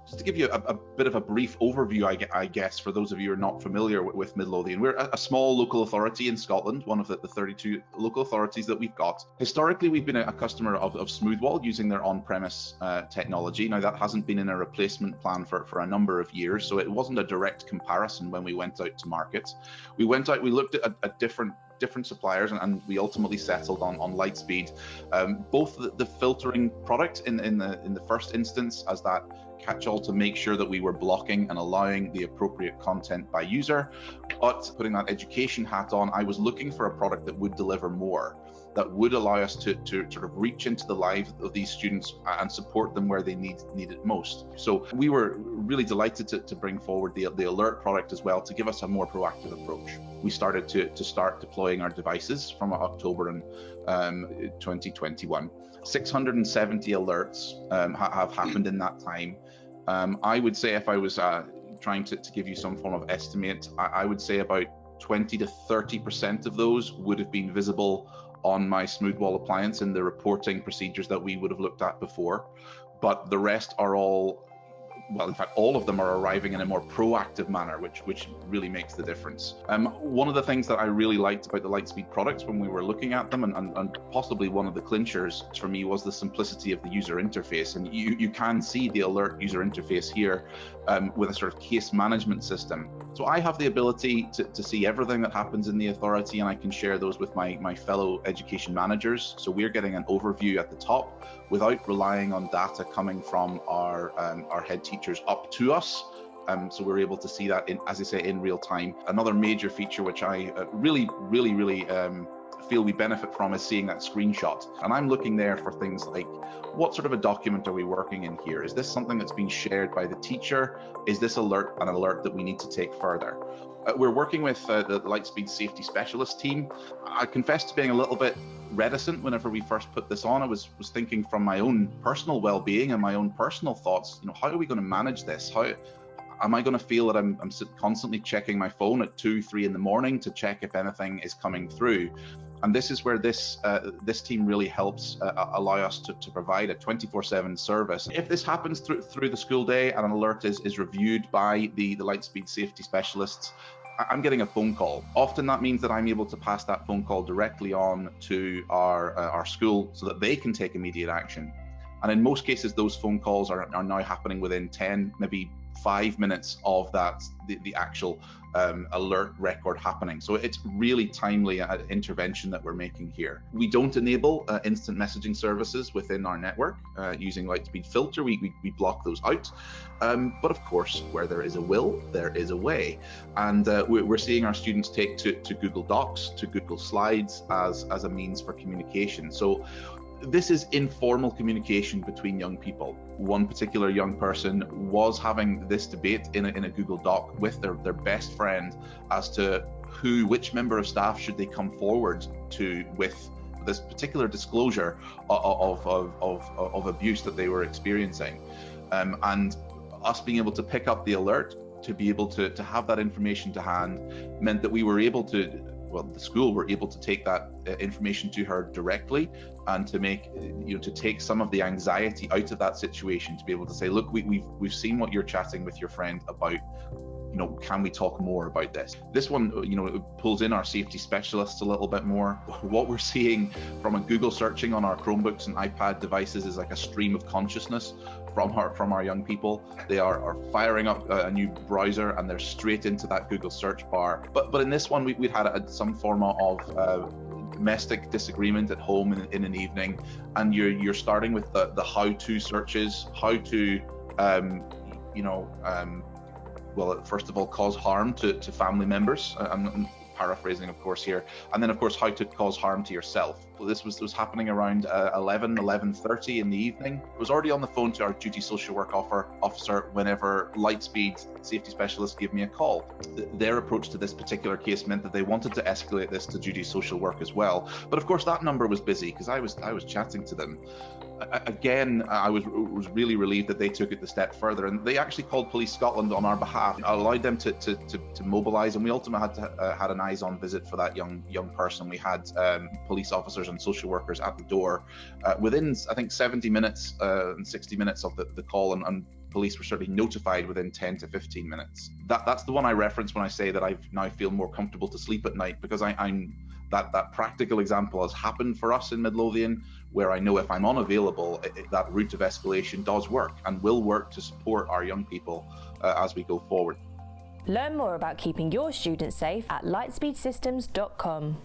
Just to give you a bit of a brief overview, I guess, for those of you who are not familiar with Midlothian, we're a small local authority in Scotland, one of the 32 local authorities that we've got. Historically, we've been a customer of Smoothwall using their on-premise technology. Now, that hasn't been in a replacement plan for a number of years, so it wasn't a direct comparison when we went out to market. We looked at different suppliers, and we ultimately settled on Lightspeed, both the filtering product in the first instance as that catch-all to make sure that we were blocking and allowing the appropriate content by user. But putting that education hat on, I was looking for a product that would deliver more, that would allow us to sort of reach into the lives of these students and support them where they need it most. So we were really delighted to bring forward the Alert product as well to give us a more proactive approach. We started to start deploying our devices from October in 2021. 670 alerts have happened in that time. I would say, if I was trying to give you some form of estimate, I would say about 20 to 30% of those would have been visible on my Smoothwall appliance in the reporting procedures that we would have looked at before. But the rest are all, well, in fact, all of them are arriving in a more proactive manner, which really makes the difference. One of the things that I really liked about the Lightspeed products when we were looking at them, and possibly one of the clinchers for me, was the simplicity of the user interface. And you can see the Alert user interface here with a sort of case management system. So I have the ability to see everything that happens in the authority, and I can share those with my fellow education managers. So we're getting an overview at the top without relying on data coming from our head teachers up to us. So we're able to see that, as I say, in real time. Another major feature which I really feel we benefit from is seeing that screenshot. And I'm looking there for things like, what sort of a document are we working in here? Is this something that's being shared by the teacher? Is this an alert that we need to take further? We're working with the Lightspeed Safety Specialist team. I confess to being a little bit reticent whenever we first put this on. I was thinking from my own personal well-being and my own personal thoughts, how are we going to manage this? How am I going to feel that I'm constantly checking my phone at 2, 3 in the morning to check if anything is coming through? And this is where this team really helps allow us to provide a 24/7 service. If this happens through the school day and an alert is reviewed by the Lightspeed safety specialists, I'm getting a phone call. Often that means that I'm able to pass that phone call directly on to our school so that they can take immediate action. And in most cases, those phone calls are now happening within 10, maybe 5 minutes of the actual alert record happening. So it's really timely intervention that we're making here. We don't enable instant messaging services within our network using Lightspeed Filter. We block those out. But of course, where there is a will, there is a way. And we're seeing our students take to Google Docs, to Google Slides as a means for communication. So this is informal communication between young people. One particular young person was having this debate in a Google Doc with their best friend as to which member of staff should they come forward to with this particular disclosure of abuse that they were experiencing. And us being able to pick up the alert, to be able to have that information to hand, meant that we were able to, the school were able to take that information to her directly and to make, to take some of the anxiety out of that situation, to be able to say, look, we've seen what you're chatting with your friend about. Can we talk more about this? This one, it pulls in our safety specialists a little bit more. What we're seeing from a Google searching on our Chromebooks and iPad devices is like a stream of consciousness from our young people. They are firing up a new browser and they're straight into that Google search bar. But in this one, we'd had some form of domestic disagreement at home in an evening, and you're starting with the how-to searches, how to first of all, cause harm to family members. I'm paraphrasing, of course, here. And then, of course, how to cause harm to yourself. Well, this was happening around 11:30 in the evening. I was already on the phone to our duty social work officer whenever Lightspeed safety specialist gave me a call. Their approach to this particular case meant that they wanted to escalate this to duty social work as well. But of course, that number was busy because I was chatting to them. Again, I was really relieved that they took it a step further, and they actually called Police Scotland on our behalf, allowed them to mobilise, and we ultimately had an eyes-on visit for that young person. We had police officers and social workers at the door within, I think, 70 minutes and 60 minutes of the call, and police were certainly notified within 10 to 15 minutes. That's the one I reference when I say that I now feel more comfortable to sleep at night, because I'm that practical example has happened for us in Midlothian, where I know if I'm unavailable, that route of escalation does work and will work to support our young people as we go forward. Learn more about keeping your students safe at lightspeedsystems.com.